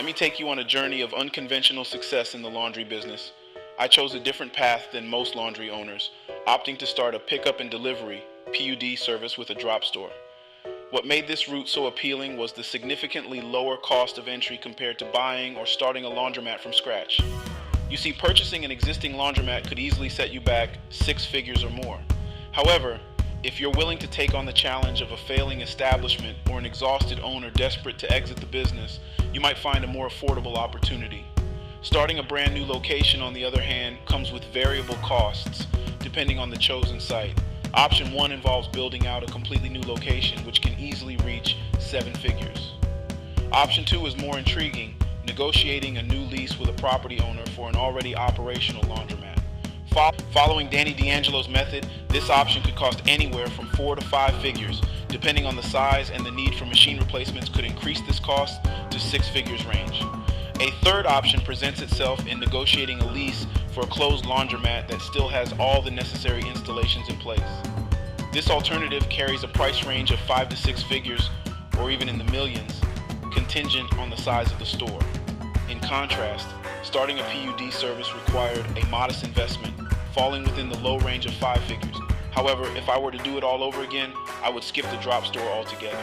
Let me take you on a journey of unconventional success in the laundry business. I chose a different path than most laundry owners, opting to start a pickup and delivery (PUD) service with a drop store. What made this route so appealing was the significantly lower cost of entry compared to buying or starting a laundromat from scratch. You see, purchasing an existing laundromat could easily set you back 6 figures or more. However, if you're willing to take on the challenge of a failing establishment or an exhausted owner desperate to exit the business, you might find a more affordable opportunity. Starting a brand new location, on the other hand, comes with variable costs depending on the chosen site. Option 1 involves building out a completely new location, which can easily reach 7 figures. Option 2 is more intriguing, negotiating a new lease with a property owner for an already operational laundromat. Following Danny D'Angelo's method, this option could cost anywhere from 4 to 5 figures. Depending on the size and the need for machine replacements could increase this cost to 6 figures range. A third option presents itself in negotiating a lease for a closed laundromat that still has all the necessary installations in place. This alternative carries a price range of 5 to 6 figures, or even in the millions, contingent on the size of the store. In contrast, starting a PUD service required a modest investment, falling within the low range of 5 figures. However, if I were to do it all over again, I would skip the drop store altogether.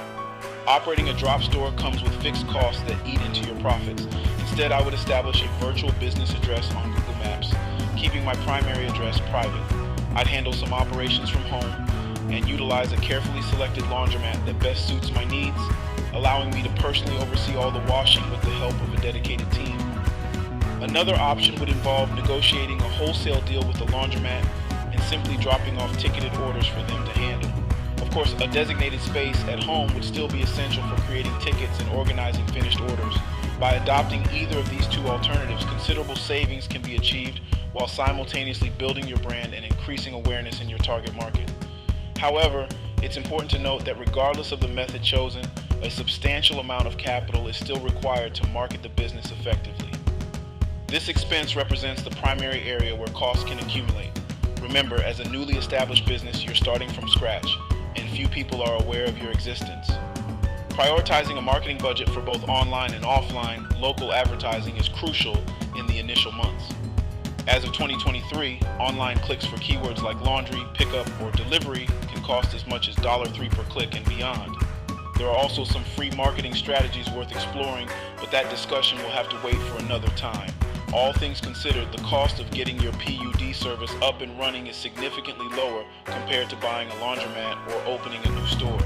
Operating a drop store comes with fixed costs that eat into your profits. Instead, I would establish a virtual business address on Google Maps, keeping my primary address private. I'd handle some operations from home and utilize a carefully selected laundromat that best suits my needs, allowing me to personally oversee all the washing with the help of a dedicated team. Another option would involve negotiating a wholesale deal with the laundromat and simply dropping off ticketed orders for them to handle. Of course, a designated space at home would still be essential for creating tickets and organizing finished orders. By adopting either of these two alternatives, considerable savings can be achieved while simultaneously building your brand and increasing awareness in your target market. However, it's important to note that regardless of the method chosen, a substantial amount of capital is still required to market the business effectively. This expense represents the primary area where costs can accumulate. Remember, as a newly established business, you're starting from scratch, and few people are aware of your existence. Prioritizing a marketing budget for both online and offline local advertising is crucial in the initial months. As of 2023, online clicks for keywords like laundry, pickup, or delivery can cost as much as $3 per click and beyond. There are also some free marketing strategies worth exploring, but that discussion will have to wait for another time. All things considered, the cost of getting your PUD service up and running is significantly lower compared to buying a laundromat or opening a new store.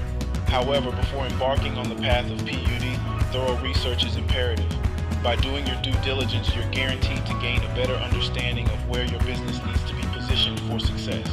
However, before embarking on the path of PUD, thorough research is imperative. By doing your due diligence, you're guaranteed to gain a better understanding of where your business needs to be positioned for success.